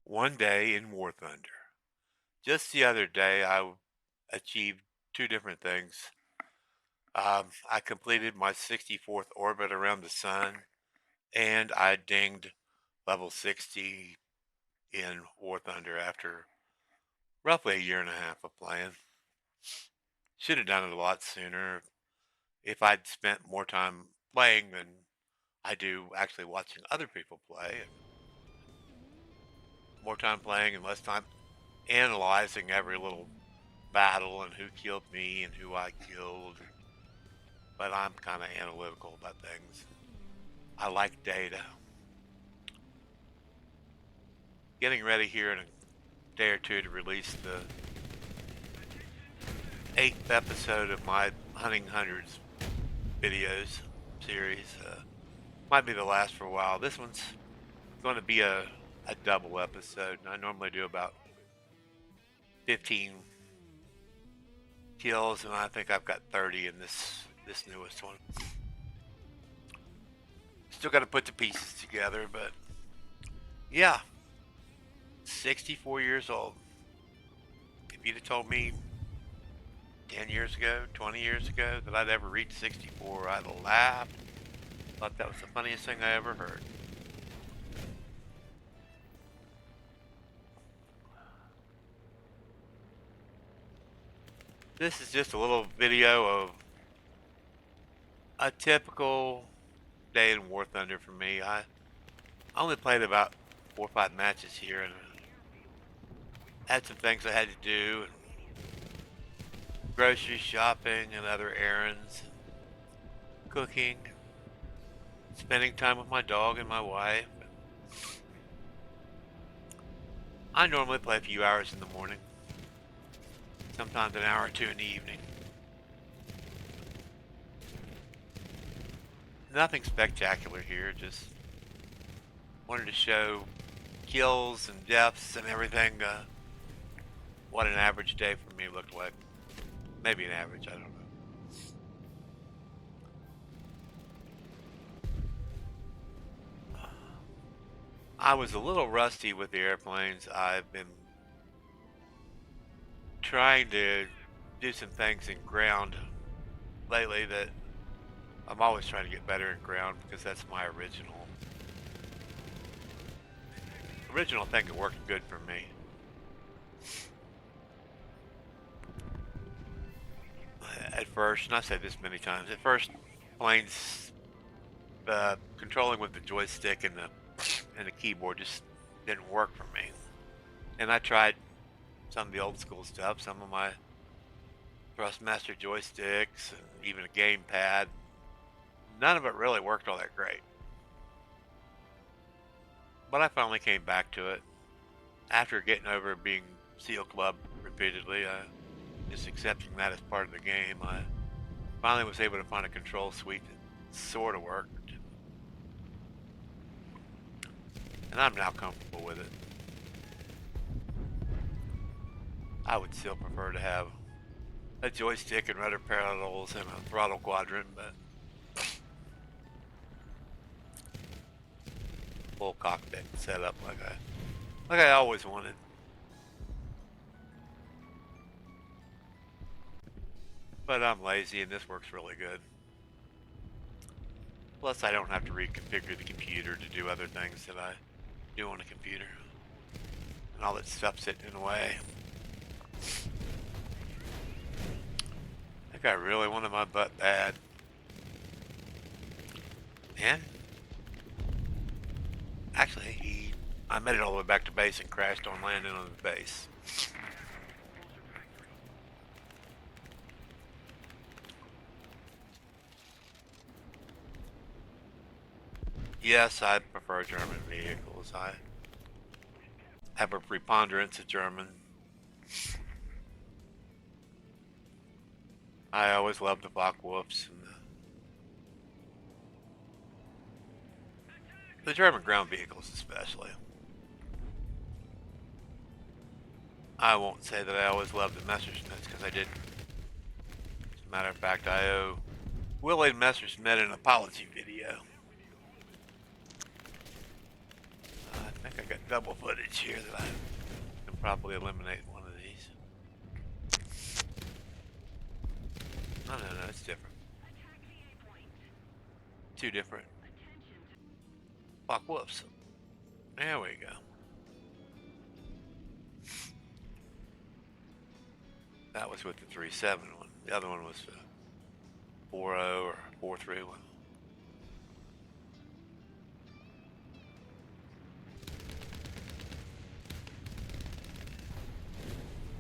One day in War Thunder. Just the other day, achieved two different things. I completed my 64th orbit around the sun, and I dinged level 60 in War Thunder after roughly a year and a half of playing. Should have done it a lot sooner if I'd spent more time playing than I do actually watching other people play, and more time playing and less time analyzing every little battle and who killed me and who I killed. But I'm kind of analytical about things. I like data. Getting ready here in a day or two to release the eighth episode of my Hunting Hundreds videos series. Might be the last for a while. This one's going to be a double episode. And I normally do about 15 kills, and I think I've got 30 in this newest one. Still got to put the pieces together, but yeah, 64 years old. If you'd have told me 10 years ago, 20 years ago that I'd ever reach 64, I'd have laughed. Thought that was the funniest thing I ever heard. This is just a little video of a typical day in War Thunder for me. I only played about 4 or 5 matches here and had some things I had to do, and grocery shopping and other errands, cooking, spending time with my dog and my wife. I normally play a few hours in the morning, sometimes an hour or two in the evening. Nothing spectacular here, just wanted to show kills and deaths and everything, what an average day for me looked like. Maybe an average, I don't know. I was a little rusty with the airplanes. I've been trying to do some things in ground lately that I'm always trying to get better in ground because that's my original thing that worked good for me. At first, and I've said this many times, at first planes controlling with the joystick and the keyboard just didn't work for me. And I tried some of the old school stuff, some of my Thrustmaster joysticks, and even a gamepad. None of it really worked all that great. But I finally came back to it after getting over being SEAL Club repeatedly. Just accepting that as part of the game. I finally was able to find a control suite that sort of worked, and I'm now comfortable with it. I would still prefer to have a joystick and rudder parallels and a throttle quadrant, but full cockpit setup like I always wanted. But I'm lazy and this works really good. Plus I don't have to reconfigure the computer to do other things that I do on a computer. And all that stuff sitting in the way. That guy really wanted my butt bad. And actually I made it all the way back to base and crashed on landing on the base. Yes, I prefer German vehicles. I have a preponderance of German. I always loved the Focke-Wulfs and the German ground vehicles especially. I won't say that I always loved the Messerschmitts because I didn't. As a matter of fact, I owe Willie Messerschmitt an apology video. I I think I got double footage here that I can probably eliminate one of these. Oh, no, it's different. Two different. Fuck, whoops. There we go. That was with the 3.7 one. The other one was the 4.0 or 4.3 one.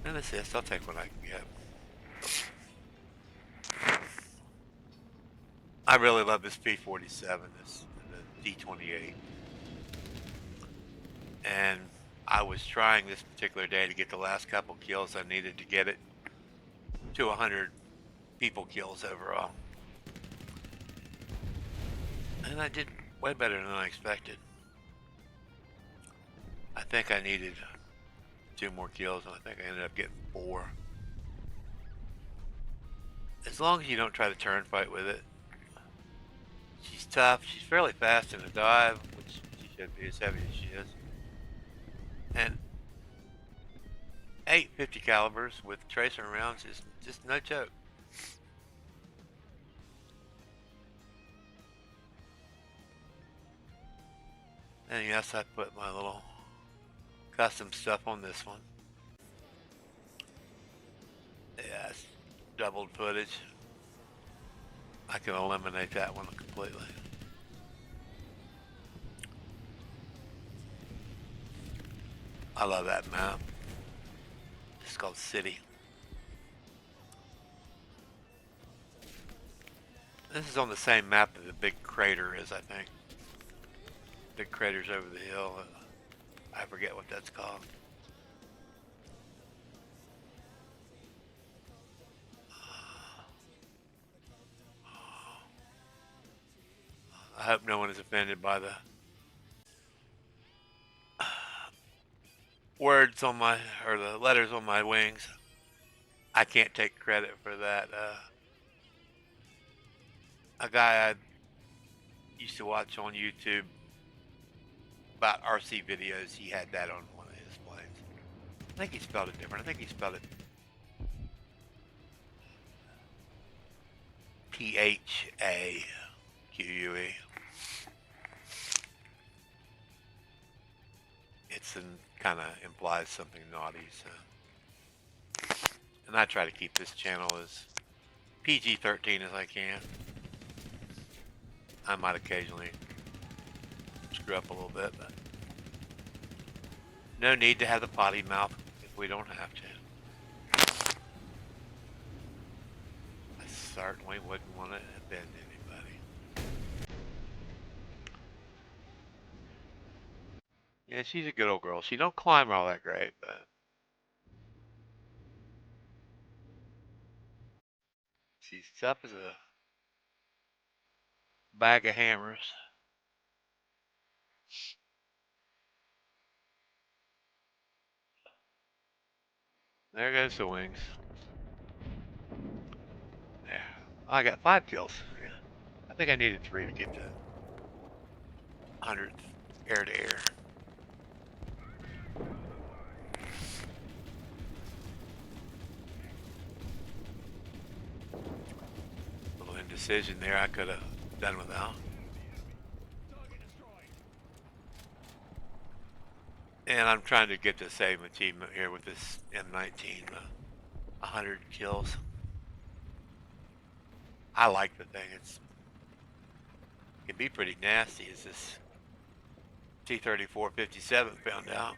And assist, I'll take what I can get. I really love this P47, this the D28. And I was trying this particular day to get the last couple kills I needed to get it to 100 people kills overall. And I did way better than I expected. I think I needed 2 more kills, and I think I ended up getting 4. As long as you don't try to turn fight with it. She's tough. She's fairly fast in a dive, which she should be as heavy as she is. And 8 50 calibers with tracer rounds is just no joke. And yes, I put my little custom stuff on this one. Yeah, it's doubled footage. I can eliminate that one completely. I love that map. It's called City. This is on the same map that the big crater is, I think. Big crater's over the hill. I forget what that's called. I hope no one is offended by the words on my, or the letters on my wings. I can't take credit for that. A guy I used to watch on YouTube about RC videos, he had that on one of his planes. I think he spelled it different. I think he spelled it Phaque. It's kind of implies something naughty, so. And I try to keep this channel as PG-13 as I can. I might occasionally screw up a little bit, but no need to have the potty mouth if we don't have to. I certainly wouldn't want to offend anybody. Yeah, she's a good old girl. She don't climb all that great, but she's tough as a bag of hammers. There goes the wings. There. I got 5 kills. Yeah. I think I needed 3 to get to 100th air to air. Little indecision there. I could have done without. And I'm trying to get the same achievement here with this M19, 100 kills. I like the thing. It can be pretty nasty, as this T-34-57 found out.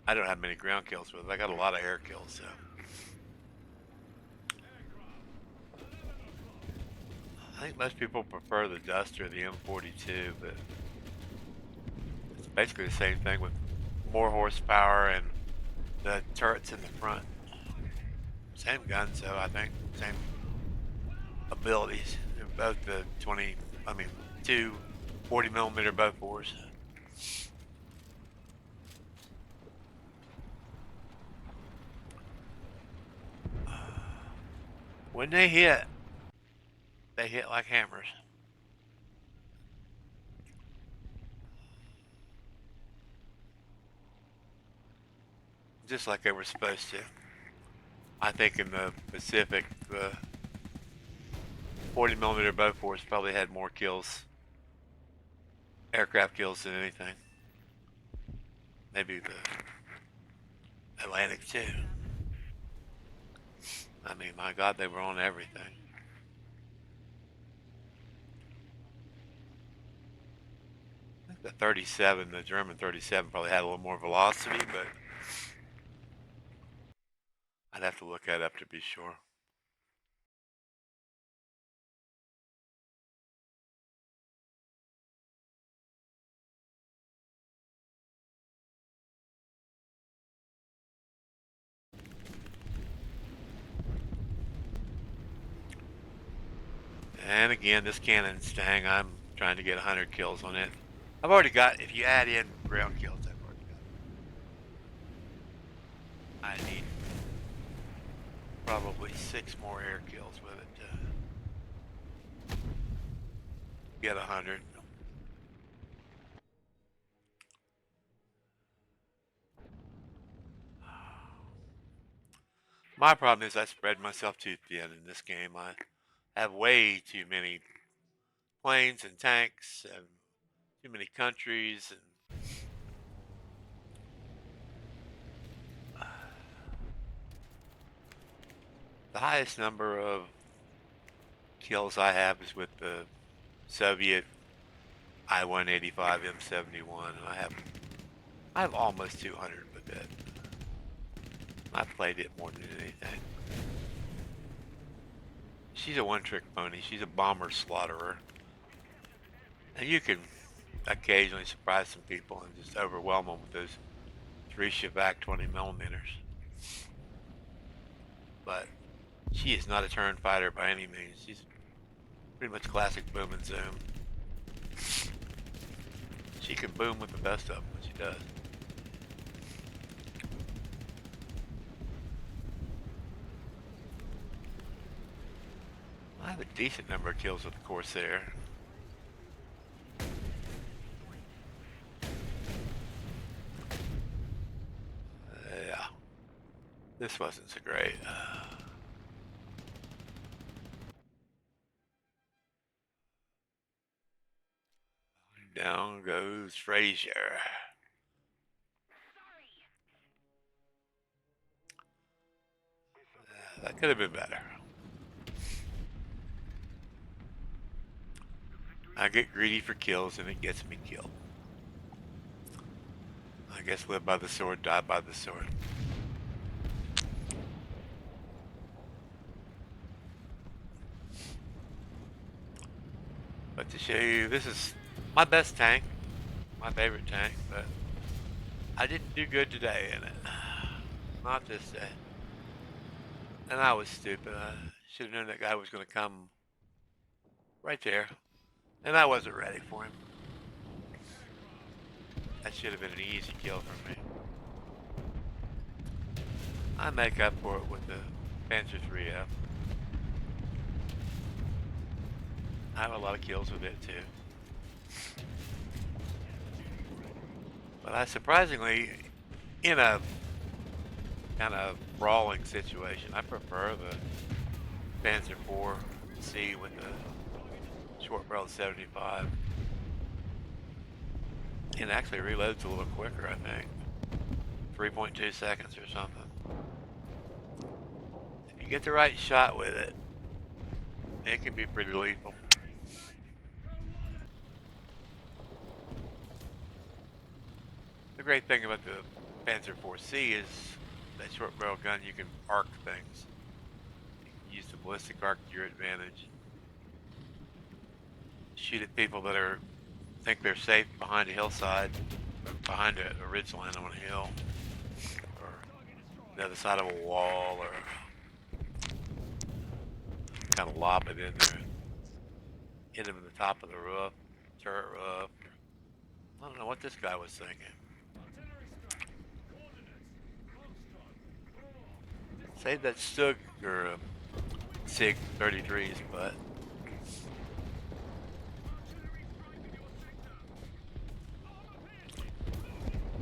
I don't have many ground kills with it. I got a lot of air kills, so. I think most people prefer the Duster or the M42, but it's basically the same thing with more horsepower and the turrets in the front. Same gun, so I think same abilities. They're both the 2 40mm Bofors. When they hit like hammers. just like they were supposed to. I think in the Pacific, the 40 millimeter Bofors probably had more kills, aircraft kills than anything. Maybe the Atlantic too. I mean, my God, they were on everything. I think the 37, the German 37 probably had a little more velocity, but I'd have to look that up to be sure. And again, this cannon stang, I'm trying to get 100 kills on it. I've already got, if you add in ground kills, I've already got. I need probably 6 more air kills with it to get 100. My problem is I spread myself too thin in this game. I have way too many planes and tanks and too many countries and the highest number of kills I have is with the Soviet I-185 M71. And I have almost 200 with it. I played it more than anything. She's a one-trick pony. She's a bomber slaughterer. And you can occasionally surprise some people and just overwhelm them with those 3 Shavak 20 millimeters. But she is not a turn fighter by any means. She's pretty much classic boom and zoom. She can boom with the best of them when she does. I have a decent number of kills with the Corsair. Yeah. This wasn't so great. Down goes Frazier. That could have been better. I get greedy for kills and it gets me killed. I guess live by the sword, die by the sword. But to show you, this is my best tank, my favorite tank, but I didn't do good today in it. Not this day. And I was stupid. I should have known that guy was going to come right there. And I wasn't ready for him. That should have been an easy kill for me. I make up for it with the Panzer 3F. I have a lot of kills with it too. But I surprisingly, in a kind of brawling situation, I prefer the Panzer 4C with the short barrel 75. It actually reloads a little quicker, I think. 3.2 seconds or something. If you get the right shot with it, it can be pretty lethal. The great thing about the Panzer 4C is that short barrel gun, you can arc things. You can use the ballistic arc to your advantage. Shoot at people that think they're safe behind a hillside, or behind a ridgeline on a hill, or the other side of a wall, or kind of lob it in there, hit him in the top of the roof, turret roof. I don't know what this guy was thinking. Save that Stug or SIG 33s, but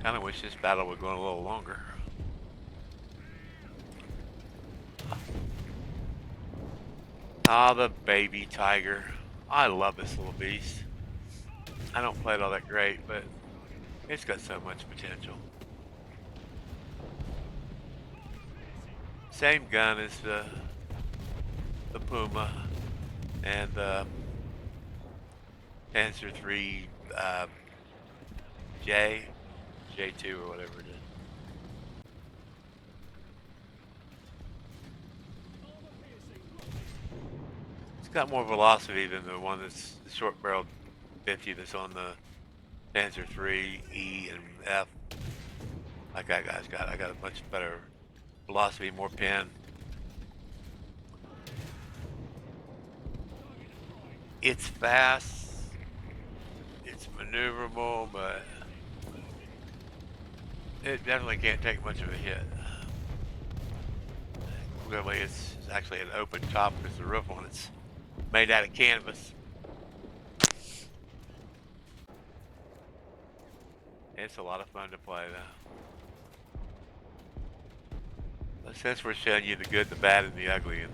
kind of wish this battle would go on a little longer. Ah, the baby tiger. I love this little beast. I don't play it all that great, but it's got so much potential. Same gun as the Puma and the Panzer III J, J2 or whatever it is. It's got more velocity than the one that's the short-barreled 50 that's on the Panzer III E and F. Like that guy's got. I got a much better velocity, more pin. It's fast. It's maneuverable, but it definitely can't take much of a hit. Clearly, it's actually an open top because the roof on it's made out of canvas. It's a lot of fun to play, though. But since we're showing you the good, the bad, and the ugly in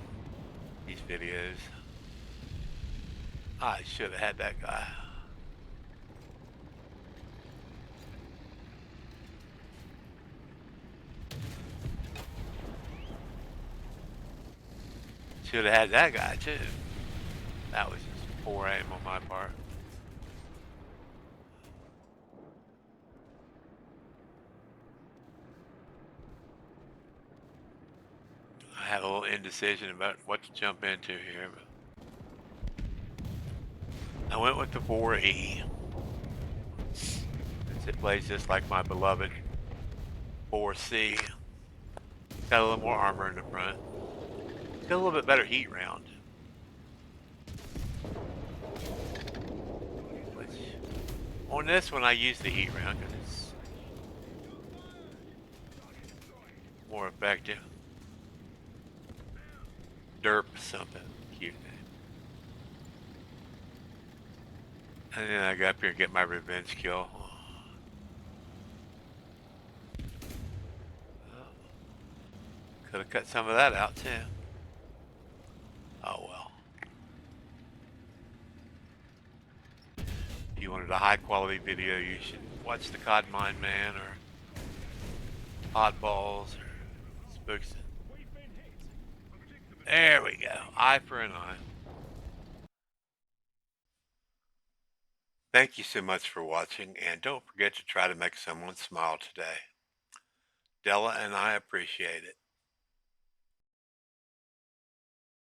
these videos, I should have had that guy. Should have had that guy, too. That was just poor aim on my part. I had a little indecision about what to jump into here, but I went with the 4E. Since it plays just like my beloved 4C. Got a little more armor in the front. Got a little bit better heat round. Which, on this one I use the heat round because it's more effective. Derp something. Cute name. And then I go up here and get my revenge kill. Could have cut some of that out too. Oh well. If you wanted a high quality video, you should watch the Cod Mine Man or Oddballs or Spooks. There we go. Eye for an eye. Thank you so much for watching, and don't forget to try to make someone smile today. Della and I appreciate it.